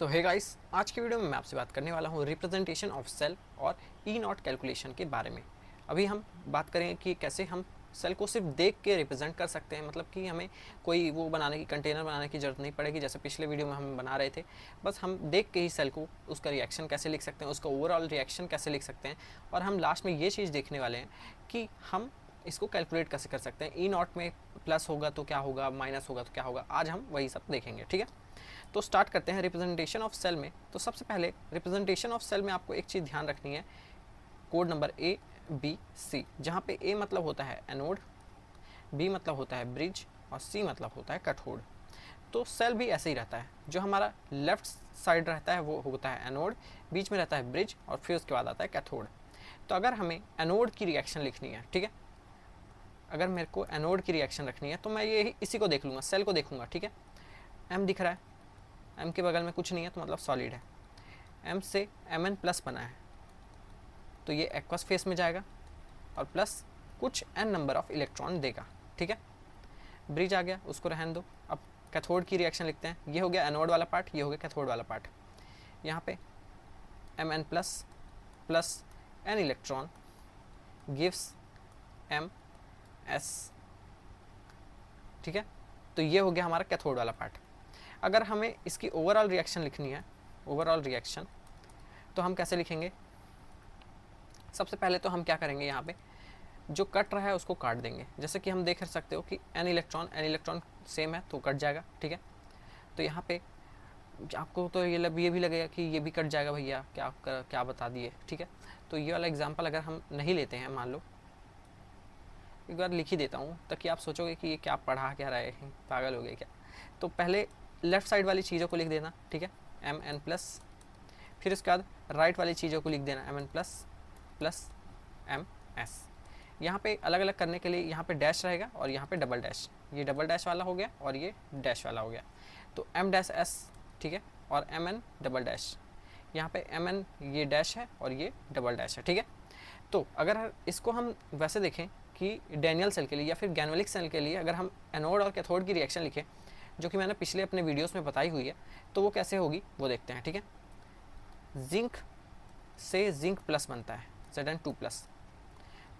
सो hey guys, आज की video में मैं आपसे बात करने वाला हूँ रिप्रेजेंटेशन ऑफ सेल और ई नॉट कैलकुलेशन के बारे में। अभी हम बात करें कि कैसे हम सेल को सिर्फ देख के रिप्रेजेंट कर सकते हैं, मतलब कि हमें कोई वो बनाने की कंटेनर बनाने की ज़रूरत नहीं पड़ेगी जैसे पिछले वीडियो में हम बना रहे थे। बस हम देख के ही सेल को उसका रिएक्शन कैसे लिख सकते हैं, उसका ओवरऑल रिएक्शन कैसे लिख सकते हैं, और हम लास्ट में ये चीज़ देखने वाले हैं कि हम इसको कैलकुलेट कैसे कर सकते हैं। ई नॉट में प्लस होगा तो क्या होगा, माइनस होगा तो क्या होगा, आज हम वही सब देखेंगे। ठीक है, तो स्टार्ट करते हैं रिप्रेजेंटेशन ऑफ सेल में। तो सबसे पहले रिप्रेजेंटेशन ऑफ सेल में आपको एक चीज़ ध्यान रखनी है, code number A B C, जहाँ पे ए मतलब होता है एनोड, बी मतलब होता है ब्रिज और सी मतलब होता है कैथोड। तो सेल भी ऐसे ही रहता है, जो हमारा लेफ्ट साइड रहता है वो होता है एनोड, बीच में रहता है ब्रिज और फिर उसके बाद आता है कैथोड। तो अगर हमें एनोड की रिएक्शन लिखनी है, ठीक है, अगर मेरे को एनोड की रिएक्शन रखनी है तो मैं ये इसी को देख लूँगा, सेल को देखूंगा। ठीक है, एम दिख रहा है, एम के बगल में कुछ नहीं है तो मतलब सॉलिड है। एम से एम प्लस बना है तो ये एक्वस फेस में जाएगा और प्लस कुछ एन नंबर ऑफ इलेक्ट्रॉन देगा। ठीक है, ब्रिज आ गया, उसको रहने दो। अब कैथोड की रिएक्शन लिखते हैं। ये हो गया एनोड वाला पार्ट, ये हो गया कैथोड वाला पार्ट। यहाँ पे M N plus plus n electron gives M S. ठीक है, तो ये हो गया हमारा कैथोड वाला पार्ट। अगर हमें इसकी ओवरऑल रिएक्शन लिखनी है, ओवरऑल रिएक्शन, तो हम कैसे लिखेंगे? सबसे पहले तो हम क्या करेंगे, यहाँ पे जो कट रहा है उसको काट देंगे। जैसे कि हम देख सकते हो कि एन इलेक्ट्रॉन सेम है तो कट जाएगा। ठीक है, तो यहाँ पे आपको तो ये भी लगेगा कि ये भी कट जाएगा, भैया क्या बता दिए। ठीक है, तो ये वाला एग्जाम्पल अगर हम नहीं लेते हैं, मान लो एक बार लिख ही देता हूँ ताकि आप सोचोगे कि ये क्या पढ़ा क्या रहे हैं, पागल हो गए क्या। तो पहले लेफ़्ट साइड वाली चीज़ों को लिख देना। ठीक है, एम एन प्लस, फिर उसके बाद राइट वाली चीज़ों को लिख देना M N plus plus M S. यहाँ पे अलग अलग करने के लिए यहाँ पे डैश रहेगा और यहाँ पे डबल डैश, ये डबल डैश वाला हो गया और ये डैश वाला हो गया। तो एम डैश एस, ठीक है, और एम एन डबल डैश, यहाँ पे एम एन ये डैश है और ये डबल डैश है। ठीक है, तो अगर इसको हम वैसे देखें कि डैनियल सेल के लिए या फिर गैनोलिक सेल के लिए अगर हम एनोड और कैथोड की रिएक्शन लिखें, जो कि मैंने पिछले अपने वीडियोस में बताई हुई है, तो वो कैसे होगी वो देखते हैं। ठीक है, जिंक से जिंक प्लस बनता है Zn2+,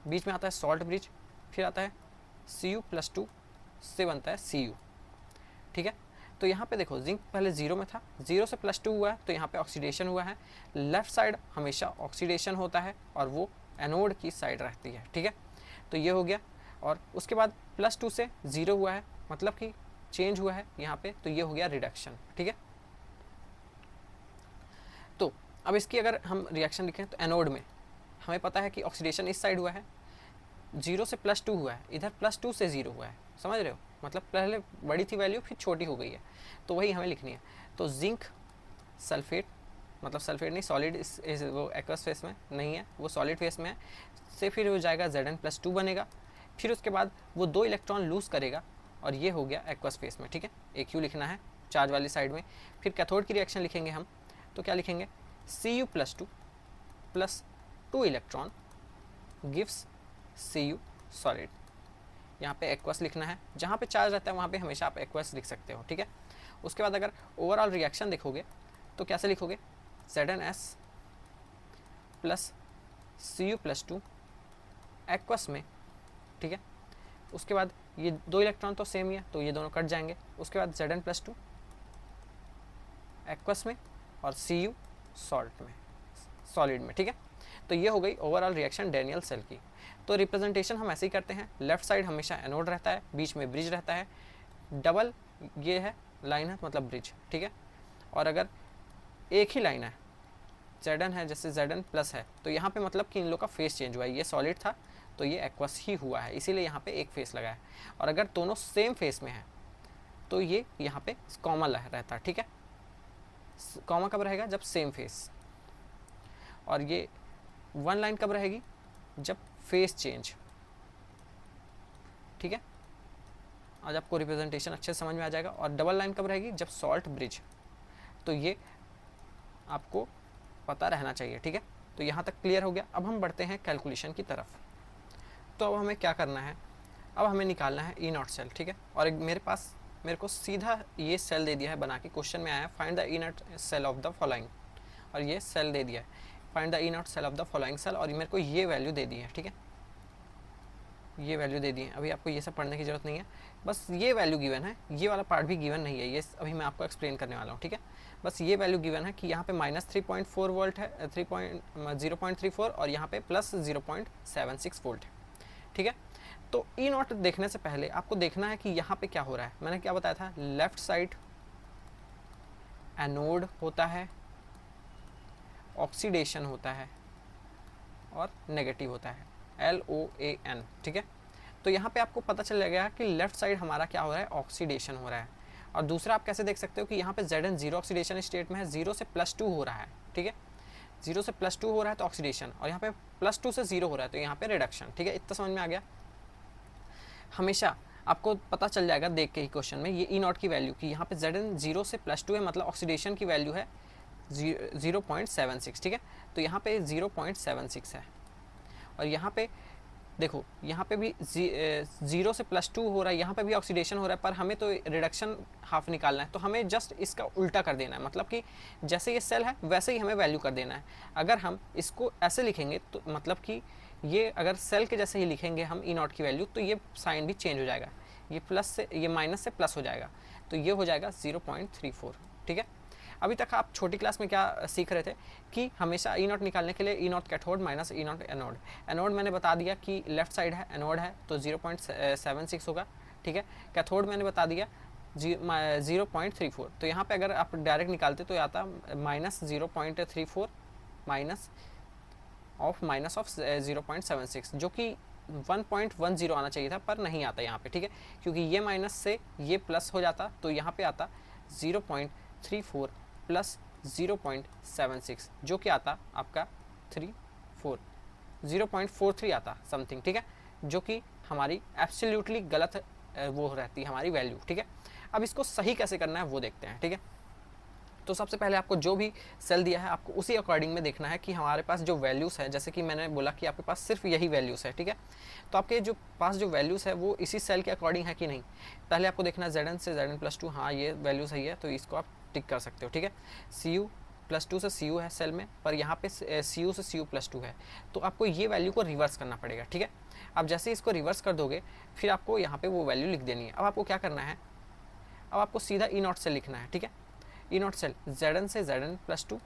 बीच में आता है सॉल्ट ब्रिज, फिर आता है Cu+2 से बनता है Cu। ठीक है, तो यहाँ पे देखो जिंक पहले 0 में था, 0 से +2 हुआ है तो यहाँ पे ऑक्सीडेशन हुआ है। लेफ्ट साइड हमेशा ऑक्सीडेशन होता है और वो एनोड की साइड रहती है। ठीक है, तो ये हो गया। और उसके बाद +2 से 0 हुआ है, मतलब कि चेंज हुआ है यहाँ पे, तो ये हो गया रिडक्शन। ठीक है, तो अब इसकी अगर हम रिएक्शन लिखें तो एनोड में हमें पता है कि ऑक्सीडेशन इस साइड हुआ है, 0 से +2 हुआ है, इधर +2 से 0 हुआ है, समझ रहे हो, मतलब पहले बड़ी थी वैल्यू फिर छोटी हो गई है, तो वही हमें लिखनी है। तो जिंक सल्फेट, मतलब सल्फेट नहीं, सॉलिड वो एक्वस फेस में नहीं है, वो सॉलिड फेस में है, से फिर हो जाएगा Zn+2 बनेगा, फिर उसके बाद वो 2 इलेक्ट्रॉन लूज़ करेगा और ये हो गया एक्वस फेस में। ठीक है, एक यू लिखना है चार्ज वाली साइड में। फिर कैथोड की रिएक्शन लिखेंगे हम, तो क्या लिखेंगे, Cu+2 plus 2 electron gives Cu solid. यहाँ पे एक्वस लिखना है, जहाँ पे चार्ज रहता है वहाँ पे हमेशा आप एक्वस लिख सकते हो। ठीक है, उसके बाद अगर ओवरऑल रिएक्शन देखोगे तो कैसे लिखोगे, Zns प्लस Cu+2 एक्वस में। ठीक है, उसके बाद ये 2 इलेक्ट्रॉन तो सेम ही है तो ये दोनों कट जाएंगे। उसके बाद Zn+2 एक्वस में और Cu सॉल्ट में, सॉलिड में। ठीक है, तो ये हो गई ओवरऑल रिएक्शन डैनियल सेल की। तो रिप्रेजेंटेशन हम ऐसे ही करते हैं, लेफ्ट साइड हमेशा एनोड रहता है, बीच में ब्रिज रहता है, डबल ये है लाइन है मतलब ब्रिज। ठीक है, और अगर एक ही लाइन है, Zn है जैसे Zn+ है, तो यहाँ पे मतलब कि इन लोग का फेस चेंज हुआ है, ये सॉलिड था तो ये एक्वस ही हुआ है, इसीलिए यहाँ पे एक फेस लगा है। और अगर दोनों सेम फेस में है तो ये यहाँ पे कॉमा रहता है। ठीक है, कॉमा कब रहेगा, जब सेम फेस, और ये 1 लाइन कब रहेगी, जब फेस चेंज। ठीक है, आज आपको रिप्रेजेंटेशन अच्छे से समझ में आ जाएगा। और डबल लाइन कब रहेगी, जब सॉल्ट ब्रिज, तो ये आपको पता रहना चाहिए। ठीक है, तो यहाँ तक क्लियर हो गया। अब हम बढ़ते हैं कैलकुलेशन की तरफ। तो अब हमें क्या करना है, अब हमें निकालना है ई नॉट सेल। ठीक है, और एक मेरे पास मेरे को सीधा ये सेल दे दिया है बना के, क्वेश्चन में आया find the inner cell of the following, और ये सेल दे दिया है find the inner cell of the following cell, और मेरे को ये वैल्यू दे दी है, ठीक है, ये वैल्यू दे दी है। अभी आपको ये सब पढ़ने की जरूरत नहीं है, बस ये वैल्यू गिवन है, ये वाला पार्ट भी गिवन नहीं है, ये अभी मैं आपको एक्सप्लेन करने वाला हूँ, ठीक है। बस ये वैल्यू गिवन है कि यहाँ पे -3.4 वोल्ट है, 0.34, और यहाँ पे +0.76 वोल्ट है, ठीक है। तो ई नॉट देखने से पहले आपको देखना है कि यहाँ पे क्या हो रहा है। मैंने क्या बताया था, लेफ्ट साइड एनोड होता है, ऑक्सीडेशन होता है और नेगेटिव होता है, LOAN, ठीक है। तो यहाँ पे आपको पता चल जाएगा कि लेफ्ट साइड हमारा क्या हो रहा है, ऑक्सीडेशन हो रहा है। और दूसरा आप कैसे देख सकते हो कि यहाँ पे Zn 0 ऑक्सीडेशन स्टेट में है, 0 से +2 हो रहा है, ठीक है, 0 से +2 हो रहा है तो ऑक्सीडेशन, और यहाँ पे +2 से 0 हो रहा है तो यहाँ पे रिडक्शन, ठीक है। इतना समझ में आ गया। हमेशा आपको पता चल जाएगा देख के ही क्वेश्चन में ये ई नॉट की वैल्यू की, यहाँ पे Zn 0 से +2 है, मतलब ऑक्सीडेशन की वैल्यू है 0.76, ठीक है। तो यहाँ पे 0.76 है, और यहाँ पे देखो यहाँ पे भी 0 से +2 हो रहा है, यहाँ पे भी ऑक्सीडेशन हो रहा है, पर हमें तो रिडक्शन हाफ निकालना है, तो हमें जस्ट इसका उल्टा कर देना है, मतलब कि जैसे ये सेल है वैसे ही हमें वैल्यू कर देना है। अगर हम इसको ऐसे लिखेंगे तो मतलब कि ये अगर सेल के जैसे ही लिखेंगे हम ई नॉट की वैल्यू, तो ये साइन भी चेंज हो जाएगा, ये प्लस से ये माइनस से प्लस हो जाएगा, तो ये हो जाएगा 0.34, ठीक है। अभी तक आप छोटी क्लास में क्या सीख रहे थे कि हमेशा ई नॉट निकालने के लिए E naught cathode minus E naught anode. Anode मैंने बता दिया कि लेफ्ट साइड है, एनोड है तो 0.76 होगा, ठीक है। कैथोड मैंने बता दिया 0.34, तो यहाँ पे अगर आप डायरेक्ट निकालते तो आता -0.34 माइनस ऑफ -0.76, जो कि 1.10 आना चाहिए था, पर नहीं आता यहाँ पे, ठीक है, क्योंकि ये माइनस से ये प्लस हो जाता तो यहाँ पे आता 0.34 प्लस 0.76, जो कि आता आपका 0.43 आता समथिंग, ठीक है, जो कि हमारी एब्सोल्युटली गलत वो रहती है हमारी वैल्यू, ठीक है। अब इसको सही कैसे करना है वो देखते हैं, ठीक है। तो सबसे पहले आपको जो भी सेल दिया है आपको उसी अकॉर्डिंग में देखना है कि हमारे पास जो वैल्यूज़ है, जैसे कि मैंने बोला कि आपके पास सिर्फ यही वैल्यूज़ है, ठीक है। तो आपके जो पास जो वैल्यूज़ है वो इसी सेल के अकॉर्डिंग है कि नहीं, पहले आपको देखना है Zn से Zn+2, हाँ ये वैल्यू सही है, तो इसको आप टिक कर सकते हो, ठीक है। Cu+2 से Cu है सेल में, पर यहाँ पे Cu से Cu+2 है, तो आपको ये वैल्यू को रिवर्स करना पड़ेगा, ठीक है। आप जैसे ही इसको रिवर्स कर दोगे फिर आपको यहाँ पे वो वैल्यू लिख देनी है। अब आपको क्या करना है, अब आपको सीधा ई नॉट से लिखना है, ठीक है। ई नॉट सेल Zn से Zn+2,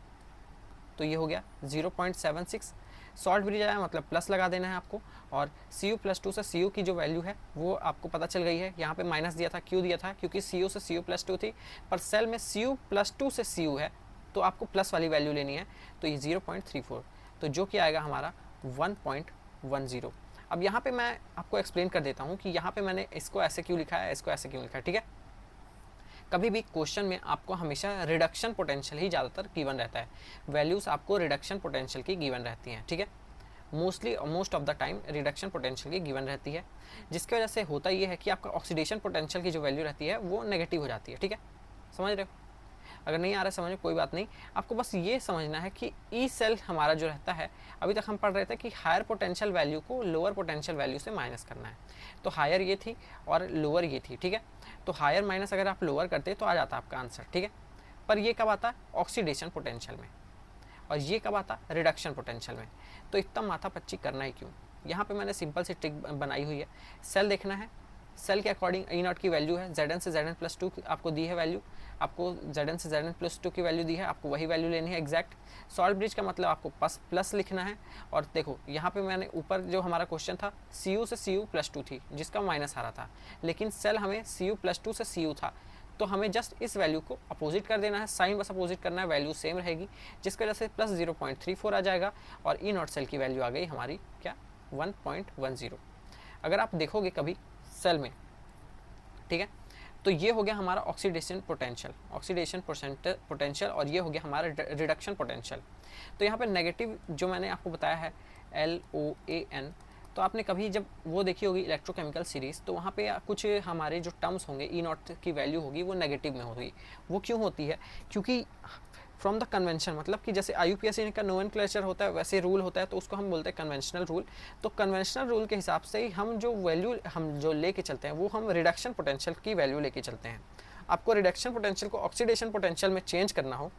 तो ये हो गया 0.76, सॉल्ट ब्रिज आया मतलब प्लस लगा देना है आपको, और Cu+2 से Cu की जो वैल्यू है वो आपको पता चल गई है। यहाँ पे माइनस दिया था, क्यों दिया था, क्योंकि Cu से Cu+2 थी, पर सेल में Cu+2 से Cu है तो आपको प्लस वाली वैल्यू लेनी है, तो ये 0.34, तो जो कि आएगा हमारा 1.10। अब यहाँ पे मैं आपको एक्सप्लेन कर देता हूँ कि यहाँ पे मैंने इसको ऐसे क्यों लिखा है, इसको ऐसे क्यों लिखा है, ठीक है। कभी भी क्वेश्चन में आपको हमेशा रिडक्शन पोटेंशियल ही ज़्यादातर गिवन रहता है, वैल्यूज़ आपको रिडक्शन पोटेंशियल की गिवन रहती हैं, ठीक है। Most of the time reduction potential की गिवन रहती है, जिसकी वजह से होता ये है कि आपका ऑक्सीडेशन पोटेंशियल की जो वैल्यू रहती है वो नेगेटिव हो जाती है, ठीक है। समझ रहे हो, अगर नहीं आ रहा है समझ में कोई बात नहीं, आपको बस ये समझना है कि ई सेल हमारा जो रहता है, अभी तक हम पढ़ रहे थे कि हायर पोटेंशियल वैल्यू को लोअर पोटेंशियल वैल्यू से माइनस करना है, तो हायर ये थी और लोअर ये थी, ठीक है। तो हायर माइनस अगर आप लोअर करते तो आ जाता आपका आंसर, ठीक है। पर ये कब आता है, ऑक्सीडेशन पोटेंशियल में, और ये कब आता रिडक्शन पोटेंशियल में। तो इतना माथा पच्ची करना ही क्यों, यहाँ पे मैंने सिंपल सी ट्रिक बनाई हुई है। सेल देखना है, सेल के अकॉर्डिंग ई नॉट की वैल्यू है, Zn से Zn+2 आपको दी है वैल्यू, आपको Zn से Zn+2 की वैल्यू दी है, आपको वही वैल्यू लेनी है एग्जैक्ट। सॉल्ट ब्रिज का मतलब आपको प्लस लिखना है, और देखो यहाँ पे मैंने ऊपर जो हमारा क्वेश्चन था Cu से Cu+2 थी जिसका माइनस आ रहा था, लेकिन सेल हमें Cu+2 से Cu था, तो हमें जस्ट इस वैल्यू को अपोजिट कर देना है, साइन बस अपोजिट करना है, वैल्यू सेम रहेगी, जिसकी वजह से प्लस 0.34 आ जाएगा, और ई नॉट सेल की वैल्यू आ गई हमारी क्या 1.10। अगर आप देखोगे कभी सेल में, ठीक है, तो ये हो गया हमारा ऑक्सीडेशन पोटेंशियल, और ये हो गया हमारा रिडक्शन पोटेंशियल। तो यहाँ पे नेगेटिव जो मैंने आपको बताया है LOAN, तो आपने कभी जब वो देखी होगी इलेक्ट्रोकेमिकल सीरीज़, तो वहाँ पे कुछ हमारे जो टर्म्स होंगे ई नॉट की वैल्यू होगी वो नेगेटिव में होगी। वो क्यों होती है, क्योंकि फ्रॉम द कन्वेंशन, मतलब कि जैसे IUPAC का नोमेनक्लेचर होता है वैसे रूल होता है, तो उसको हम बोलते हैं कन्वेंशनल रूल। तो कन्वेंशनल रूल के हिसाब से ही हम जो वैल्यू हम जो लेके चलते हैं वो हम रिडक्शन पोटेंशियल की वैल्यू लेके चलते हैं। आपको रिडक्शन पोटेंशियल को ऑक्सीडेशन पोटेंशियल में चेंज करना हो,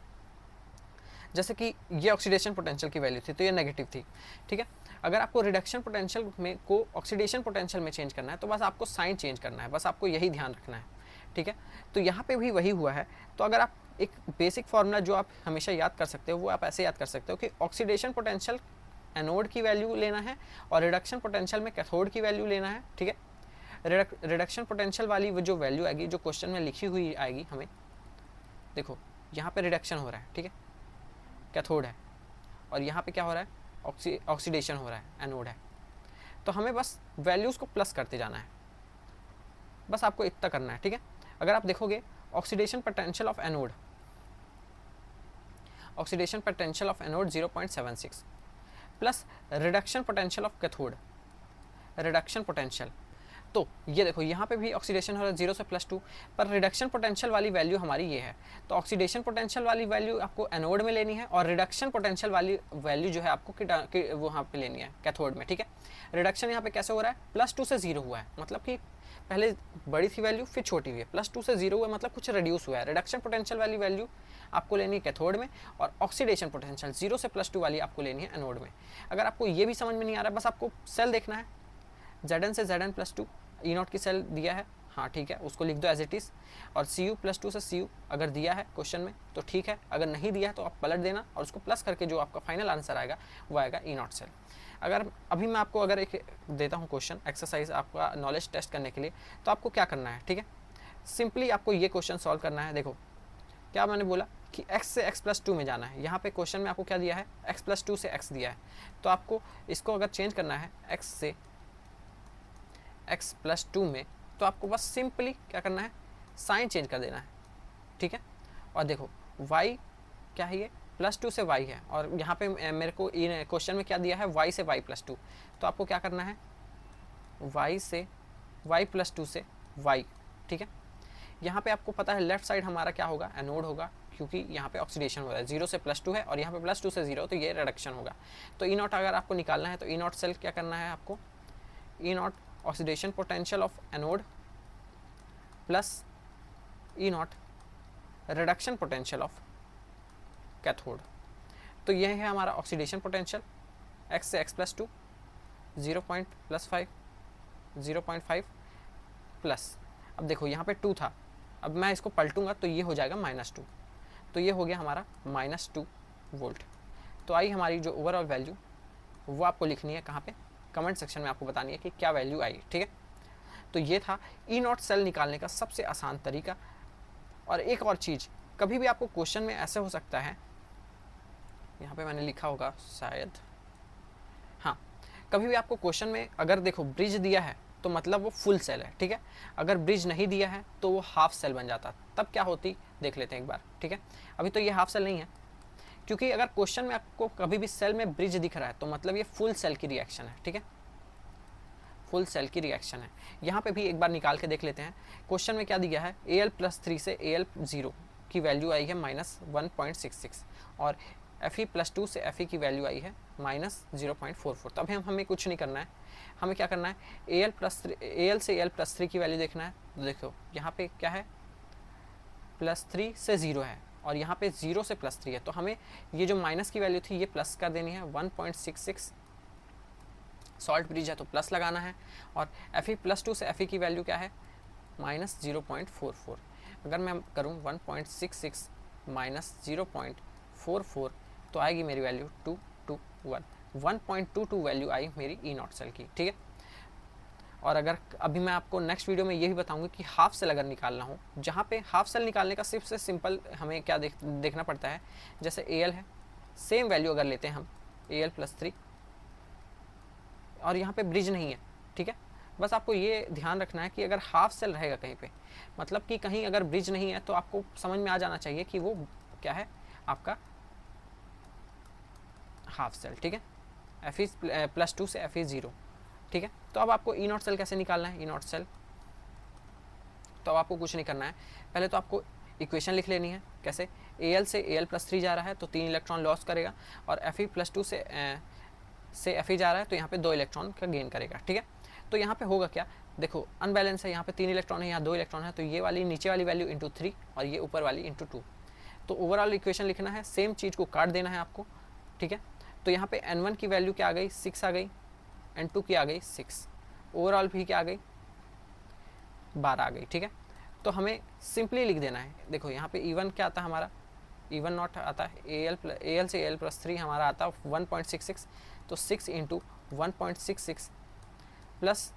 जैसे कि ये ऑक्सीडेशन पोटेंशियल की वैल्यू थी तो ये नेगेटिव थी, ठीक है। अगर आपको रिडक्शन पोटेंशियल में को ऑक्सीडेशन पोटेंशियल में चेंज करना है तो बस आपको साइन चेंज करना है, बस आपको यही ध्यान रखना है, ठीक है। तो यहाँ पे भी वही हुआ है। तो अगर आप एक बेसिक फार्मूला जो आप हमेशा याद कर सकते हो वो आप ऐसे याद कर सकते हो कि ऑक्सीडेशन पोटेंशियल एनोड की वैल्यू लेना है और रिडक्शन पोटेंशियल में कैथोड की वैल्यू लेना है, ठीक है। रिडक्शन पोटेंशियल वाली वो जो वैल्यू आएगी जो क्वेश्चन में लिखी हुई आएगी हमें, देखो यहाँ पे रिडक्शन हो रहा है, ठीक है, कैथोड है, और यहाँ पे क्या हो रहा है, ऑक्सीडेशन हो रहा है, एनोड है। तो हमें बस वैल्यूज़ को प्लस करते जाना है, बस आपको इतना करना है, ठीक है। अगर आप देखोगे oxidation potential of anode, oxidation potential of anode 0.76 plus reduction potential of cathode, reduction potential, तो ये देखो यहाँ पे भी ऑक्सीडेशन हो रहा है 0 से +2, पर रिडक्शन पोटेंशियल वाली वैल्यू हमारी ये है। तो ऑक्सीडेशन पोटेंशियल वाली वैल्यू आपको एनोड में लेनी है और रिडक्शन पोटेंशियल वाली वैल्यू जो है आपको वहाँ पे लेनी है कैथोड में, ठीक है। रिडक्शन यहाँ पे कैसे हो रहा है, +2 से 0 हुआ है, मतलब कि पहले बड़ी थी वैल्यू फिर छोटी हुई है, +2 से 0 हुआ मतलब कुछ रिड्यूस हुआ है। रिडक्शन पोटेंशियल वाली वैल्यू आपको लेनी है कैथोड में और ऑक्सीडेशन पोटेंशियल 0 से +2 वाली आपको लेनी है एनोड में। अगर आपको ये भी समझ में नहीं आ रहा, बस आपको सेल देखना है, Zn से Zn+2 E0 की सेल दिया है, हाँ ठीक है, उसको लिख दो एज इट इज़, और Cu+2 से Cu अगर दिया है क्वेश्चन में तो ठीक है, अगर नहीं दिया है तो आप पलट देना और उसको प्लस करके जो आपका फाइनल आंसर आएगा वो आएगा E0 सेल। अगर अभी मैं आपको अगर एक देता हूँ क्वेश्चन एक्सरसाइज आपका नॉलेज टेस्ट करने के लिए, तो आपको क्या करना है, ठीक है, सिंपली आपको ये क्वेश्चन सॉल्व करना है। देखो क्या मैंने बोला कि x से x+2 में जाना है, यहाँ पे क्वेश्चन में आपको क्या दिया है, x+2 से x दिया है, तो आपको इसको अगर चेंज करना है x से x+2 में, तो आपको बस सिंपली क्या करना है, साइन चेंज कर देना है, ठीक है। और देखो y क्या है, ये +2 से y है, और यहाँ पे मेरे को क्वेश्चन में क्या दिया है, y से y+2, तो आपको क्या करना है, y से y+2 से y, ठीक है। यहाँ पे आपको पता है लेफ्ट साइड हमारा क्या होगा, एनोड होगा, क्योंकि यहाँ पे ऑक्सीडेशन हो रहा है, 0 से +2 है और यहाँ पे +2 से 0, तो ये रिडक्शन होगा। तो E0 अगर आपको निकालना है तो E0 सेल क्या करना है आपको, E0 oxidation potential of anode plus E0 reduction potential of cathode. तो यह है हमारा ऑक्सीडेशन पोटेंशियल, x से x+2 0.5 प्लस, अब देखो यहाँ पे 2 था, अब मैं इसको पलटूंगा तो ये हो जाएगा -2, तो ये हो गया हमारा -2 वोल्ट। तो आई हमारी जो ओवरऑल वैल्यू वो आपको लिखनी है कहाँ पे, कमेंट सेक्शन में आपको बतानी है कि क्या वैल्यू आई, ठीक है। तो ये था E0 सेल निकालने का सबसे आसान तरीका। और एक और चीज़, कभी भी आपको क्वेश्चन में ऐसे हो सकता है, यहाँ पे मैंने लिखा होगा शायद, हाँ, कभी भी आपको क्वेश्चन में अगर देखो ब्रिज दिया है तो मतलब वो फुल सेल है, ठीक है। अगर ब्रिज नहीं दिया है तो वो हाफ सेल बन जाता, तब क्या होती देख लेते हैं एक बार, ठीक है। अभी तो ये हाफ सेल नहीं है, क्योंकि अगर क्वेश्चन में आपको कभी भी सेल में ब्रिज दिख रहा है तो मतलब ये फुल सेल की रिएक्शन है, ठीक है, फुल सेल की रिएक्शन है। यहाँ पे भी एक बार निकाल के देख लेते हैं, क्वेश्चन में क्या दिया है, Al+3 से Al0 की वैल्यू आई है -1.66 और Fe+2 से Fe की वैल्यू आई है -0.44। तो अभी हमें कुछ नहीं करना है, हमें क्या करना है, Al से Al+3 की वैल्यू देखना है। तो देखो यहाँ पे क्या है, +3 से 0 है और यहाँ पे 0 से +3 है, तो हमें ये जो माइनस की वैल्यू थी ये प्लस कर देनी है, 1.66 सॉल्ट ब्रिज है तो प्लस लगाना है, और Fe+2 से Fe की वैल्यू क्या है, -0.44। अगर मैं करूँ 1.66 -0.44 तो आएगी मेरी वैल्यू 1.22 वैल्यू आई मेरी E0 सेल की, ठीक है। और अगर अभी मैं आपको नेक्स्ट वीडियो में ये भी बताऊंगा कि हाफ सेल अगर निकालना हो, जहाँ पे हाफ सेल निकालने का सिर्फ से सिंपल हमें क्या देखना पड़ता है, जैसे Al है, सेम वैल्यू अगर लेते हैं हम Al+3 और यहाँ पे ब्रिज नहीं है, ठीक है। बस आपको ये ध्यान रखना है कि अगर हाफ सेल रहेगा कहीं पे, मतलब कि कहीं अगर ब्रिज नहीं है, तो आपको समझ में आ जाना चाहिए कि वो क्या है, आपका हाफ सेल, ठीक है, Fe+2 से Fe0, ठीक है। तो अब आपको E0 सेल कैसे निकालना है, E0 सेल, तो अब आपको कुछ नहीं करना है, पहले तो आपको इक्वेशन लिख लेनी है, कैसे, Al से Al+3 जा रहा है तो 3 इलेक्ट्रॉन लॉस करेगा, और Fe+2 से Fe जा रहा है तो यहाँ पे 2 इलेक्ट्रॉन का गेन करेगा, ठीक है। तो यहाँ पे होगा क्या, देखो अनबैलेंस है, यहाँ पे 3 इलेक्ट्रॉन है, यहाँ 2 इलेक्ट्रॉन है, तो ये वाली नीचे वाली वैल्यू इंटू 3 और ये ऊपर वाली इंटू 2। तो ओवरऑल इक्वेशन लिखना है, सेम चीज़ को काट देना है आपको, ठीक है। तो यहाँ पे N1 की वैल्यू क्या आ गई, 6 आ गई, N2 की आ गई 6, ओवरऑल भी क्या आ गई, 12 आ गई, ठीक है। तो हमें सिंपली लिख देना है, देखो यहाँ पे E1 क्या आता है हमारा, E1 नॉट आता है Al से Al+3 हमारा आता है 1.66, तो 6 इंटू 1.66 प्लस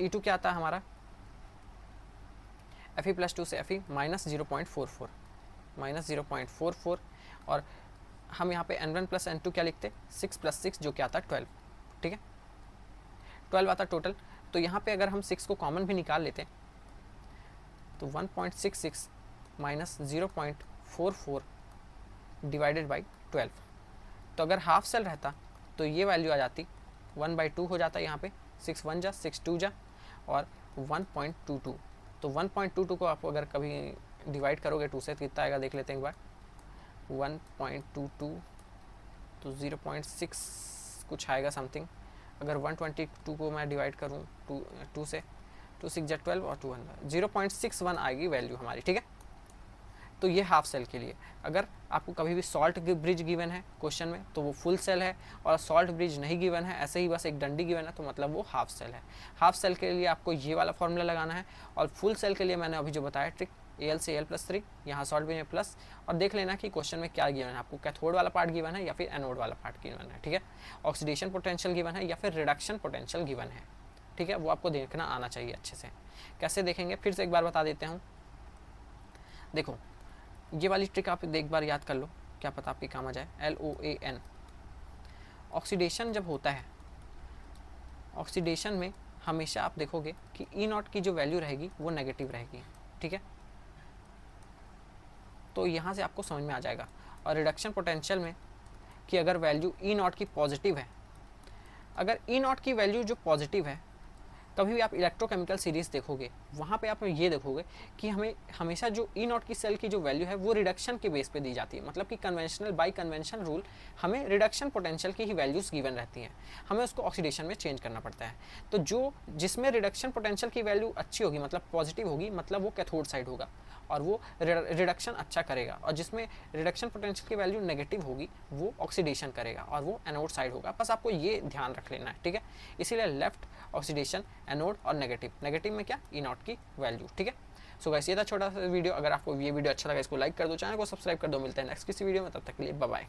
E2 क्या आता है हमारा, Fe+2 से Fe -0.44 और हम यहाँ पे N1 + N2 क्या लिखते, 6 + 6 जो क्या आता है 12, ठीक है, 12 आता टोटल। तो यहाँ पे अगर हम 6 को कॉमन भी निकाल लेते तो 1.66 माइनस 0.44 डिवाइडेड बाई 12, तो अगर हाफ सेल रहता तो ये वैल्यू आ जाती 1/2 हो जाता, यहाँ पे 6 1 जा 6 2 जा और 1.22। तो 1.22 को आप अगर कभी डिवाइड करोगे 2 से तो कितना आएगा देख लेते हैं एक बार, 1.22 तो 0.6 कुछ आएगा समथिंग। अगर 122 को मैं डिवाइड करूँ 2 से, 2 6 जा 12 और 2 0.61 आएगी वैल्यू हमारी, ठीक है। तो ये हाफ सेल के लिए। अगर आपको कभी भी सॉल्ट ब्रिज गिवन है क्वेश्चन में तो वो फुल सेल है, और सॉल्ट ब्रिज नहीं गिवन है, ऐसे ही बस एक डंडी गिवन है तो मतलब वो हाफ सेल है। हाफ सेल के लिए आपको ये वाला फॉर्मूला लगाना है, और फुल सेल के लिए मैंने अभी जो बताया ट्रिक, Al से Al+3, यहाँ सॉल्ट ब्रिज में प्लस, और देख लेना कि क्वेश्चन में क्या गिवन है आपको, कैथोड वाला पार्ट गिवन है या फिर एनोड वाला पार्ट गिवन है, ठीक है। ऑक्सीडेशन पोटेंशियल गिवन है या फिर रिडक्शन पोटेंशियल गिवन है, ठीक है, वो आपको देखना आना चाहिए अच्छे से। कैसे देखेंगे फिर से एक बार बता देते हूँ। देखो ये वाली ट्रिक आप एक बार याद कर लो, क्या पता आपके काम आ जाए। LOAN, ऑक्सीडेशन जब होता है, ऑक्सीडेशन में हमेशा आप देखोगे कि E0 की जो वैल्यू रहेगी वो नेगेटिव रहेगी, ठीक है। तो यहाँ से आपको समझ में आ जाएगा। और रिडक्शन पोटेंशियल में कि अगर वैल्यू E0 की पॉजिटिव है, अगर E0 की वैल्यू जो पॉजिटिव है, कभी भी आप इलेक्ट्रोकेमिकल सीरीज देखोगे वहाँ पे आप ये देखोगे कि हमें हमेशा जो E0 की सेल की जो वैल्यू है वो रिडक्शन के बेस पे दी जाती है, मतलब कि कन्वेंशनल बाई कन्वेंशन रूल हमें रिडक्शन पोटेंशियल की ही वैल्यूज गिवन रहती हैं, हमें उसको ऑक्सीडेशन में चेंज करना पड़ता है। तो जो जिसमें रिडक्शन पोटेंशियल की वैल्यू अच्छी होगी, मतलब पॉजिटिव होगी, मतलब वो कैथोड साइड होगा और वो रिडक्शन अच्छा करेगा, और जिसमें रिडक्शन पोटेंशियल की वैल्यू नेगेटिव होगी वो ऑक्सीडेशन करेगा और वो एनोड साइड होगा। बस आपको ये ध्यान रख लेना है, ठीक है। इसीलिए लेफ्ट ऑक्सीडेशन, एनोड और नेगेटिव में क्या E0 की वैल्यू, ठीक है। सो गाइस ये था छोटा सा वीडियो। अगर आपको ये वीडियो अच्छा लगा इसको लाइक कर दो, चैनल को सब्सक्राइब कर दो। मिलते हैं नेक्स्ट किसी वीडियो में, तब तक के लिए बाय बाय।